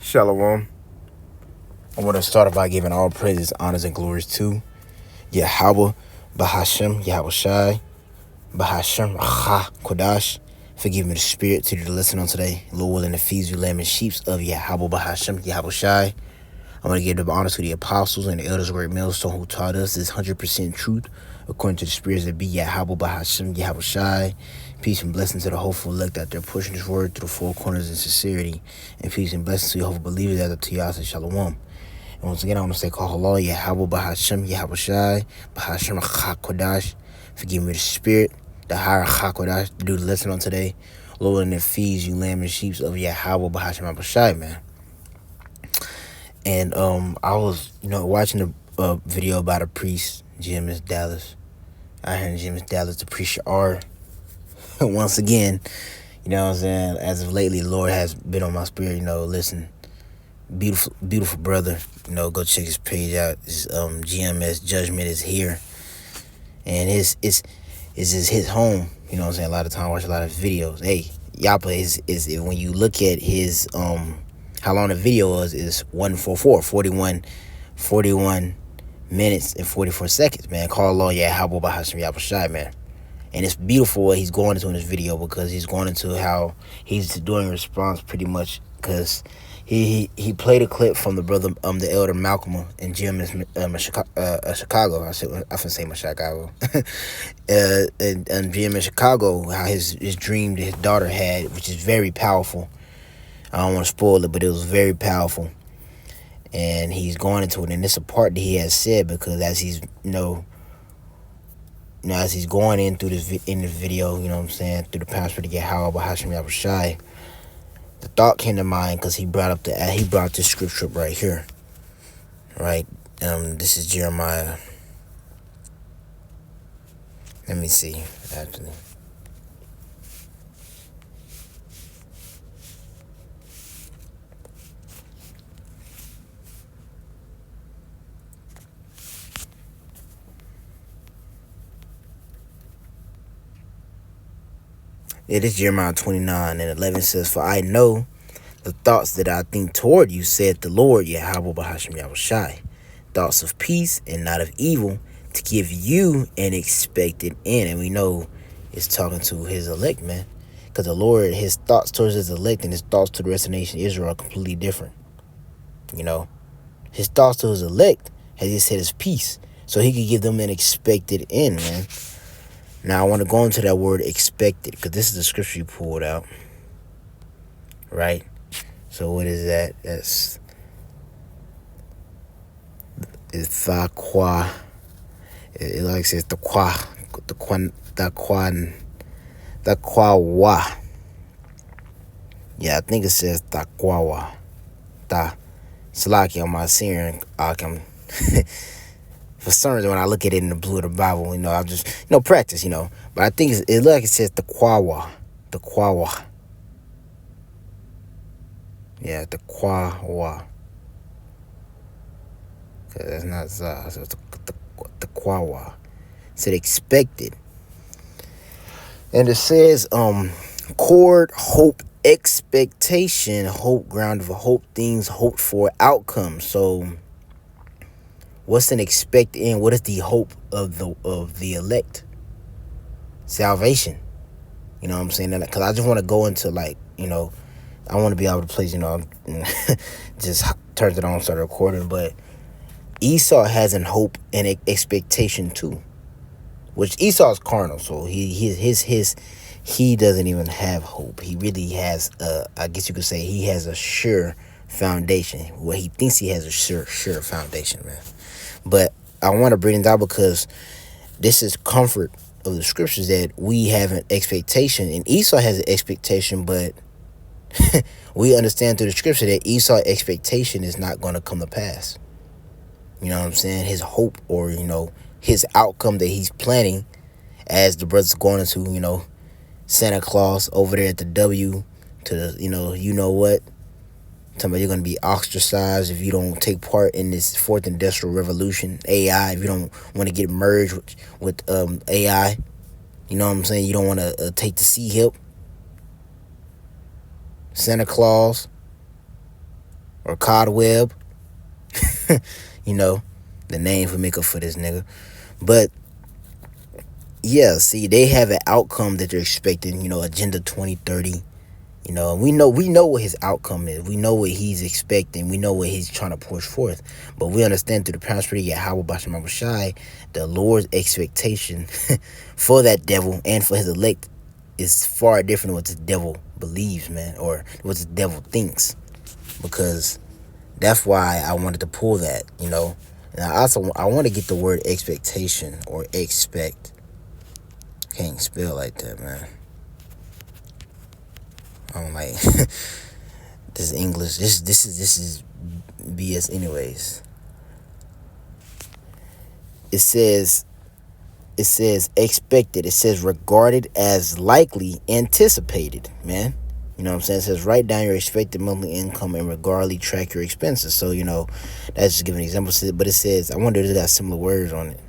Shalom. I want to start by giving all praises, honors, and glories to Yahweh, Bahashem, Yahweh Shai, Bahashem, Ha, Kodash. Forgive me the spirit to the lesson on today. Lord willing to feed you lamb and sheep of Yahweh, Bahashem, Yahweh Shai. I want to give the honor to the apostles and the elders of great millstone who taught us this 100% truth according to the spirits that be Yahweh, Bahashem, Yahweh Shai. Peace and blessings to the hopeful elect out there pushing this word through the four corners in sincerity. And peace and blessings to your hopeful believers out there to Yahweh Shalom. And once again, I want to say, call Allah, Yahweh, Bahashem, Yahweh Shai, Bahashem, HaKodash. Forgive me the spirit, the higher HaKodash, to do the lesson on today. Lord, and it feeds you lamb and sheep of Yahweh, Bahashem, Yahweh Shai, man. And I was, watching a video about a priest, GMS Dallas. I heard GMS Dallas, the priest are once again, you know what I'm saying, as of lately, the Lord has been on my spirit, listen, beautiful brother, go check his page out. His GMS Judgment is here. And it's his home, you know what I'm saying? A lot of time I watch a lot of videos. Hey, Yapa is when you look at his how long the video is 41 minutes and 44 seconds, man. Call Allah, Yahweh, Bahashem, Yahweh Shai, man. And it's beautiful what he's going into in this video, because he's going into how he's doing a response pretty much, because he played a clip from the brother, the elder Malcolm in GMS Chicago. I often say my Chicago. And GMS Chicago, how his dream that his daughter had, which is very powerful. I don't want to spoil it, but it was very powerful. And he's going into it, and it's a part that he has said, because as he's, as he's going in through this in the video, you know what I'm saying, through the pastor to get Yahweh, Bahashem, Yahweh Shai, the thought came to mind, because he brought this scripture up right here, right? This is Jeremiah. Let me see, actually. It is Jeremiah 29:11 says, "For I know the thoughts that I think toward you, said the Lord, Yahweh, Bahashem, Yahweh Shai, thoughts of peace and not of evil, to give you an expected end." And we know it's talking to his elect, man, because the Lord, his thoughts towards his elect and his thoughts to the rest of the nation of Israel are completely different. His thoughts to his elect, as he said, is peace, so he could give them an expected end, man. Now, I want to go into that word expected, because this is the scripture you pulled out, right? So what is that? It's taqwa. It like says taqwa. Yeah, I think it says taqwa. Salaki on my seeing. For some reason, when I look at it in the blue of the Bible, I just, practice, But I think it like it says the kwawa. Yeah, the kwawa. Because that's not za, so it's the kwawa. It said expected. And it says, cord, hope, expectation, hope, ground of hope, things hoped for, outcome. So, what's an expected end? What is the hope of the elect? Salvation. You know what I'm saying? Because I just want to go into, I want to be able to place, just turned it on, started recording. But Esau has an hope and expectation too, which Esau is carnal, so he doesn't even have hope. He really has, I guess you could say, he has a sure foundation. Well, he thinks he has a sure foundation, man. But I want to bring it down, because this is comfort of the scriptures, that we have an expectation, and Esau has an expectation, but we understand through the scripture that Esau's expectation is not going to come to pass. You know what I'm saying? His hope, or, his outcome that he's planning, as the brother's going into, Santa Claus over there at the W, to the, what? Talking about you're going to be ostracized if you don't take part in this fourth industrial revolution, AI, if you don't want to get merged with AI. You know what I'm saying? You don't want to take the sea help. Santa Claus. or cobweb. You know, the name we make up for this nigga. But yeah, see, they have an outcome that they're expecting. Agenda 2030. We know what his outcome is. We know what he's expecting. We know what he's trying to push forth. But we understand through the prosperity of Yahweh Basham Shai, the Lord's expectation for that devil and for his elect is far different than what the devil believes, man, or what the devil thinks. Because that's why I wanted to pull that. And I want to get the word expectation or expect. Can't spell like that, man. I don't like this English. This is BS anyways. It says expected. It says regarded as likely, anticipated, man. You know what I'm saying? It says write down your expected monthly income and regardlessly track your expenses. So, that's just giving an example. But it says, I wonder if it got similar words on it.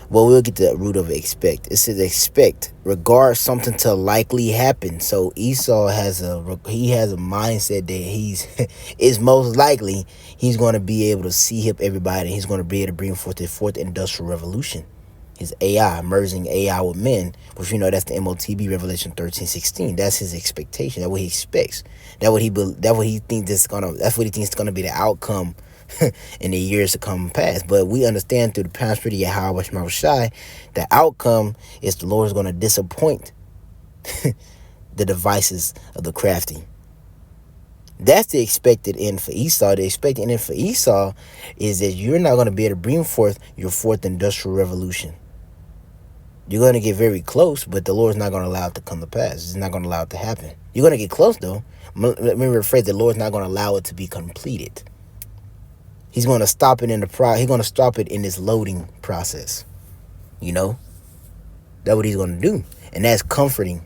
Well, we'll get the root of expect. It says expect, regard something to likely happen. So Esau has a mindset that is most likely he's going to be able to see up everybody. He's going to be able to bring forth the fourth industrial revolution. His AI, merging AI with men, which that's the MOTB Revelation 13:16. That's his expectation. That's what he expects. That's what he thinks is gonna be the outcome in the years to come past. But we understand through the prosperity of Yahweh Shai, the outcome is the Lord is going to disappoint the devices of the crafty. That's the expected end for Esau. The expected end for Esau is that you're not going to be able to bring forth your fourth industrial revolution. You're going to get very close, but the Lord's not going to allow it to come to pass. He's not going to allow it to happen. You're going to get close, though. Let me rephrase, the Lord's not going to allow it to be completed. He's going to stop it He's going to stop it in this loading process. That's what he's going to do. And that's comforting.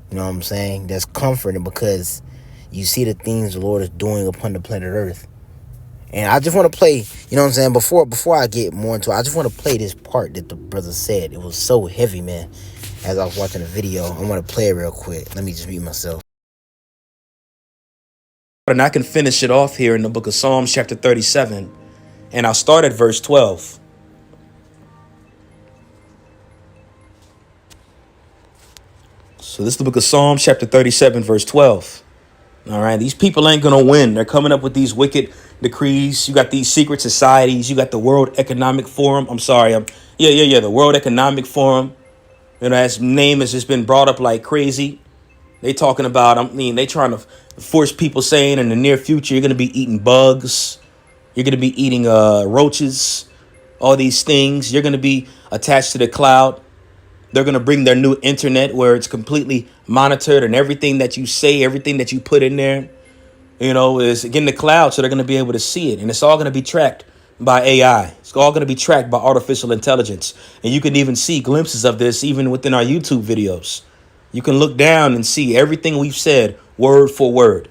You know what I'm saying? That's comforting because you see the things the Lord is doing upon the planet Earth. And I just want to play, you know what I'm saying? Before I get more into it, I just want to play this part that the brother said. It was so heavy, man. As I was watching the video, I want to play it real quick. Let me just mute myself. And I can finish it off here in the book of Psalms, chapter 37. And I'll start at verse 12. So this is the book of Psalms, chapter 37, verse 12. All right, these people ain't going to win. They're coming up with these wicked decrees. You got these secret societies. You got the World Economic Forum. The World Economic Forum. That name has just been brought up like crazy. They talking about, they trying to force people saying in the near future, you're going to be eating bugs. You're going to be eating roaches, all these things. You're going to be attached to the cloud. They're going to bring their new internet where it's completely monitored and everything that you say, everything that you put in there, is in the cloud. So they're going to be able to see it. And it's all going to be tracked by AI. It's all going to be tracked by artificial intelligence. And you can even see glimpses of this even within our YouTube videos. You can look down and see everything we've said word for word.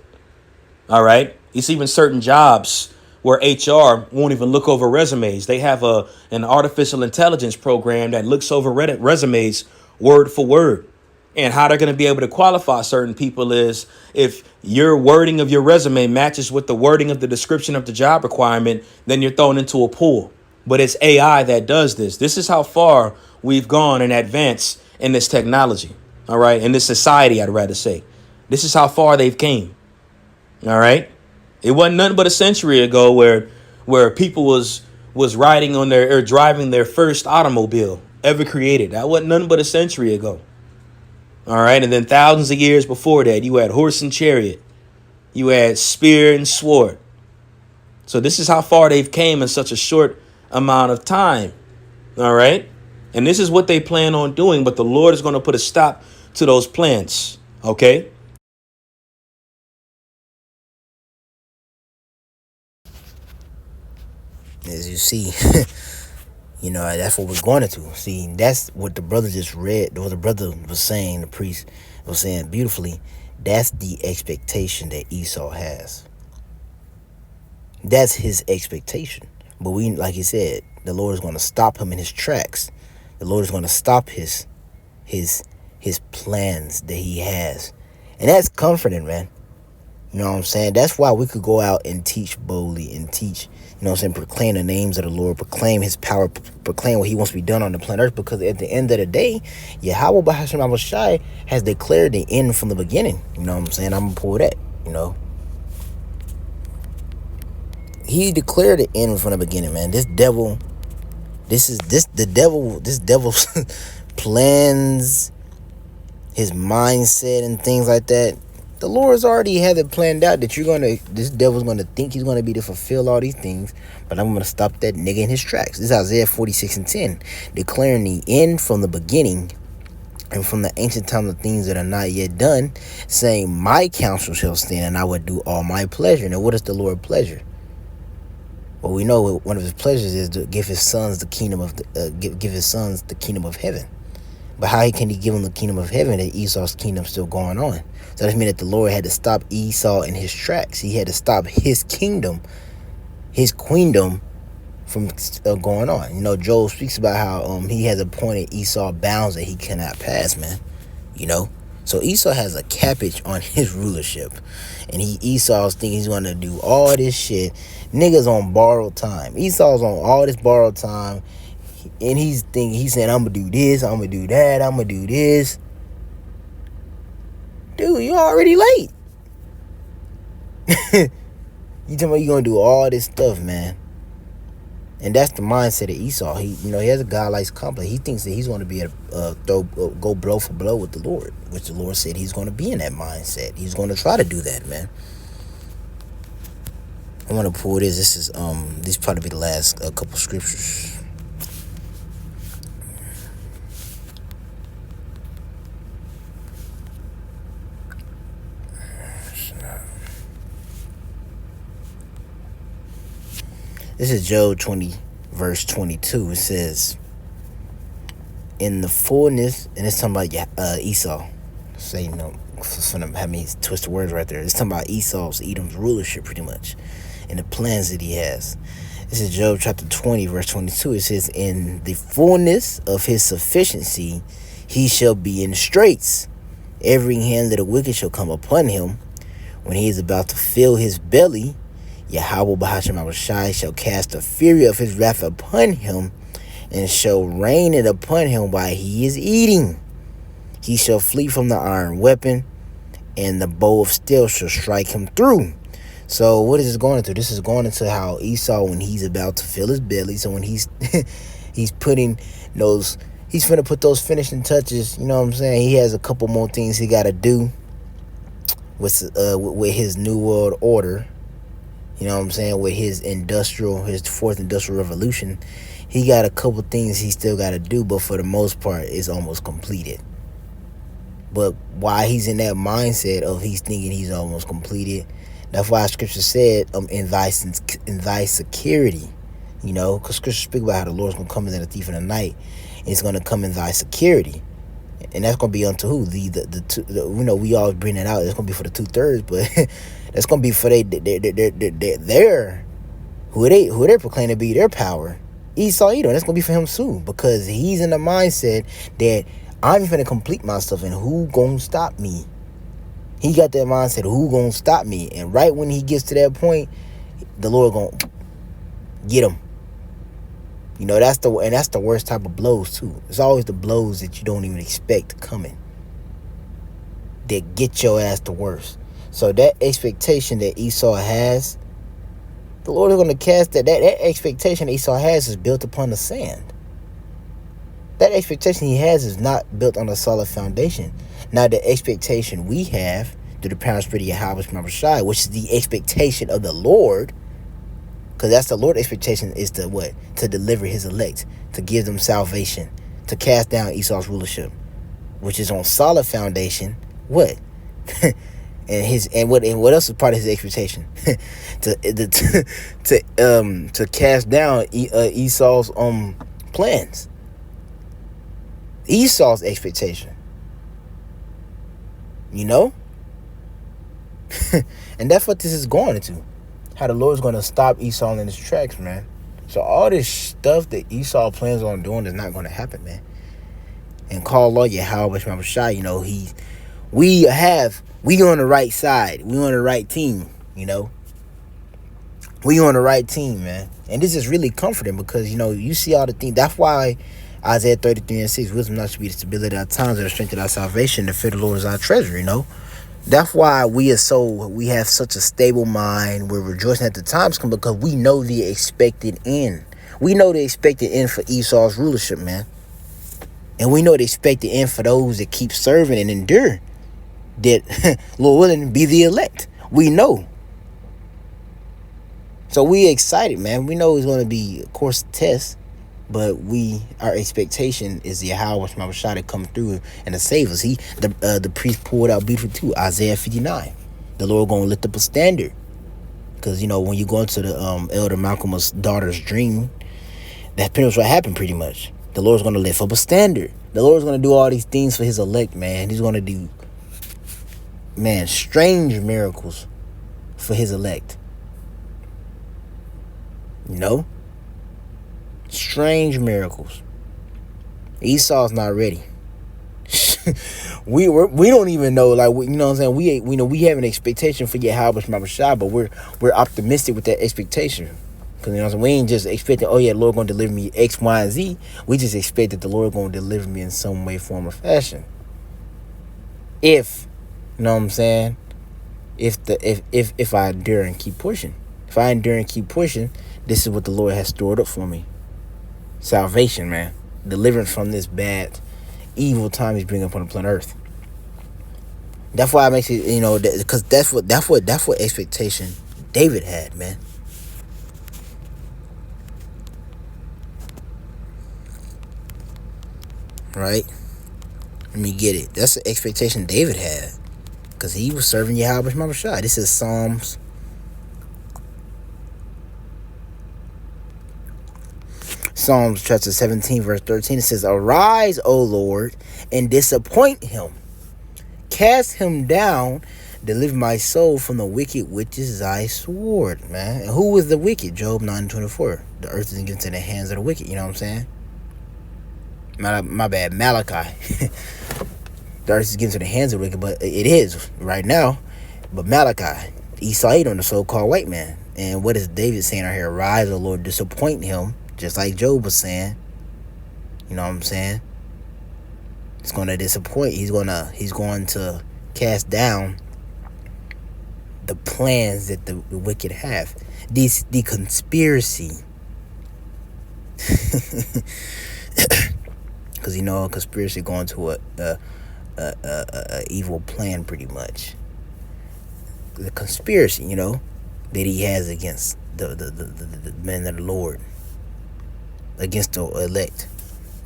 All right. It's even certain jobs where HR won't even look over resumes. They have an artificial intelligence program that looks over resumes word for word. And how they're going to be able to qualify certain people is if your wording of your resume matches with the wording of the description of the job requirement, then you're thrown into a pool. But it's AI that does this. This is how far we've gone in advance in this technology. All right. In this society, I'd rather say. This is how far they've came. All right. It wasn't nothing but a century ago where people was riding on or driving their first automobile ever created. That wasn't nothing but a century ago. All right. And then thousands of years before that, you had horse and chariot. You had spear and sword. So this is how far they've came in such a short amount of time. All right. And this is what they plan on doing. But the Lord is going to put a stop to those plans. OK. As you see, that's what we're going into. See, that's what the brother just read. What the brother was saying, the priest was saying beautifully. That's the expectation that Esau has. That's his expectation. But like he said, the Lord is going to stop him in his tracks. The Lord is going to stop his plans that he has. And that's comforting, man. You know what I'm saying? That's why we could go out and teach boldly and teach, you know what I'm saying, proclaim the names of the Lord, proclaim his power, proclaim what he wants to be done on the planet Earth, because at the end of the day, Yahweh Bahasham Abashai has declared the end from the beginning. You know what I'm saying? I'm going to pull that, you know. He declared the end from the beginning, man. This devil plans, his mindset and things like that. The Lord's already had it planned out that this devil's gonna think he's gonna be to fulfill all these things, but I'm gonna stop that nigga in his tracks. This is Isaiah 46:10, declaring the end from the beginning and from the ancient time of things that are not yet done, saying, my counsel shall stand, and I will do all my pleasure. Now, what is the Lord's pleasure? Well, we know one of his pleasures is to give his sons the kingdom of give his sons the kingdom of heaven. But how can he give them the kingdom of heaven if Esau's kingdom still going on? So that means that the Lord had to stop Esau in his tracks. He had to stop his kingdom, his queendom from going on. You know, Job speaks about how he has appointed Esau bounds that he cannot pass, man. You know? So Esau has a cappage on his rulership. And Esau's thinking he's going to do all this shit. Niggas on borrowed time. Esau's on all this borrowed time. And he's saying, I'm going to do this, I'm going to do that, I'm going to do this. Dude, you already late. You talking about you going to do all this stuff, man. And that's the mindset of Esau. He has a godlike complex. He thinks that he's going to be able to go blow for blow with the Lord, which the Lord said he's going to be in that mindset. He's going to try to do that, man. I want to pull this. This is these probably be the last couple scriptures. This is Job 20, verse 22. It says, in the fullness, and it's talking about Esau. Say, it's gonna have me twist the words right there. It's talking about Edom's rulership, pretty much, and the plans that he has. This is Job chapter 20, verse 22. It says, in the fullness of his sufficiency, he shall be in straits. Every hand of the wicked shall come upon him. When he is about to fill his belly, Yahweh Bahasham Abashai shall cast the fury of his wrath upon him, and shall rain it upon him while he is eating. He shall flee from the iron weapon, and the bow of steel shall strike him through. So what is this going into? This is going into how Esau, when he's about to fill his belly, so when he's putting those, he's finna put those finishing touches, you know what I'm saying? He has a couple more things he got to do with his new world order. You know what I'm saying? With his fourth industrial revolution, he got a couple things he still got to do, but for the most part, it's almost completed. But why he's in that mindset of he's thinking he's almost completed, that's why Scripture said, in thy security, because Scripture speak about how the Lord's going to come as a thief in the night, and it's going to come in thy security. And that's going to be unto who? We always bring it out. It's going to be for the 2/3, but that's going to be for who they proclaim to be their power. Esau Edom, that's going to be for him too, because he's in the mindset that I'm going to complete myself, and who going to stop me? He got that mindset, who going to stop me? And right when he gets to that point, the Lord going to get him. That's the worst type of blows too. It's always the blows that you don't even expect coming that get your ass the worst. So that expectation that Esau has, the Lord is going to cast that expectation Esau has is built upon the sand. That expectation he has is not built on a solid foundation. Now the expectation we have through the power and spirit of Yahweh Shai, which is the expectation of the Lord, because that's the Lord's expectation, is to what? To deliver his elect, to give them salvation, to cast down Esau's rulership, which is on solid foundation. What? and what else is part of his expectation? to cast down Esau's plans. Esau's expectation. And that's what this is going into. How the Lord's going to stop Esau in his tracks, man. So all this stuff that Esau plans on doing is not going to happen, man. And call Lord Yahweh Shai, we have We on the right side. We on the right team, We on the right team, man. And this is really comforting because, you see all the things. That's why Isaiah 33:6, wisdom not should be the stability of our times and the strength of our salvation. The fear of the Lord is our treasure, That's why we have such a stable mind. We're rejoicing at the times come because we know the expected end. We know the expected end for Esau's rulership, man. And we know the expected end for those that keep serving and endure. That, Lord willing, be the elect. We know. So we excited, man. We know it's going to be, of course, a test. But our expectation is the Yahweh Shah to come through and to save us. The priest pulled out beautiful too, Isaiah 59. The Lord going to lift up a standard. Because, when you go into the Elder Malcolm's daughter's dream, that's pretty much what happened pretty much. The Lord's going to lift up a standard. The Lord's going to do all these things for his elect, man. He's going to do, man, strange miracles for his elect. Strange miracles. Esau's not ready. we don't even know, like, you know what I'm saying? We have an expectation for Yahweh Shah, but we're optimistic with that expectation. Because, we ain't just expecting, oh yeah, the Lord going to deliver me X, Y, and Z. We just expect that the Lord going to deliver me in some way, form, or fashion. If, you know what I'm saying? If I endure and keep pushing. If I endure and keep pushing, this is what the Lord has stored up for me. Salvation, man. Deliverance from this bad, evil time he's bringing upon the planet Earth. That's why it makes it, because that's what expectation David had, man. Right? Let me get it. That's the expectation David had. Because he was serving Yahweh Shah. This is Psalms. Psalms chapter 17, verse 13. It says, arise, O Lord, and disappoint him. Cast him down. Deliver my soul from the wicked, which is thy sword, man. And who was the wicked? Job 9:24. The earth is given to the hands of the wicked. You know what I'm saying? My bad, Malachi. The earth is given to the hands of the wicked, but it is right now. But Malachi, Esau, on the so-called white man. And what is David saying right here? Arise, O Lord, disappoint him, just like Job was saying. You know what I'm saying? It's going to disappoint. He's going to cast down the plans that the wicked have. The conspiracy. Because a conspiracy going to a evil plan, pretty much. The conspiracy, that he has against the men of the Lord, against the elect,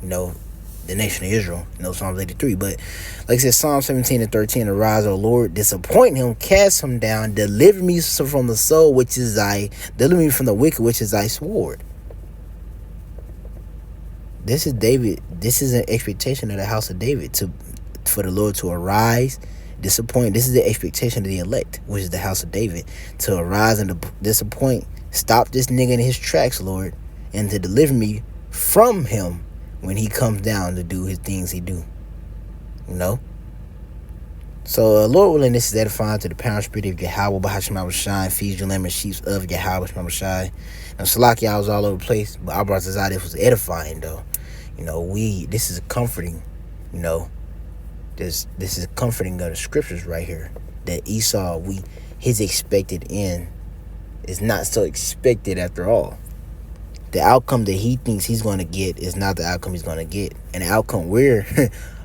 the nation of Israel, Psalms 83. But like I said, Psalm 17:13, arise, O Lord, disappoint him, cast him down, deliver me from the soul, deliver me from the wicked, which is thy sword. This is David. This is an expectation of the house of David for the Lord to arise, disappoint. This is the expectation of the elect, which is the house of David, to arise and to disappoint. Stop this nigga in his tracks, Lord, and to deliver me from him when he comes down to do his things he do. So, Lord willing, this is edifying to the power spirit of Yahweh Bahashim Shine, feeds your lamb and sheep of Yahweh Shine. Now, Salaki, I was all over the place, but I brought this out. It was edifying, though. This is comforting, This is comforting of the scriptures right here. That Esau, his expected end is not so expected after all. The outcome that he thinks he's going to get is not the outcome he's going to get. And the outcome we're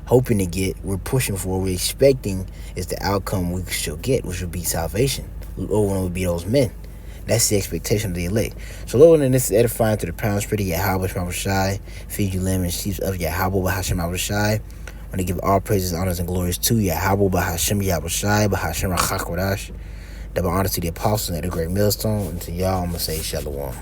hoping to get, we're pushing for, we're expecting, is the outcome we shall get, which will be salvation. Lord, when will be those men. That's the expectation of the elect. So, Lord, and this is edifying to the pound spirit of Yahweh Shai, feed you lamb and sheep of Yahweh Bahashim Shai. When they give all praises, honors, and glories to Yahweh Bahashim Yahweh Shai, Bahashim Rachakodash. Double honor to the apostles and the great millstone. And to y'all, I'm going to say shalom.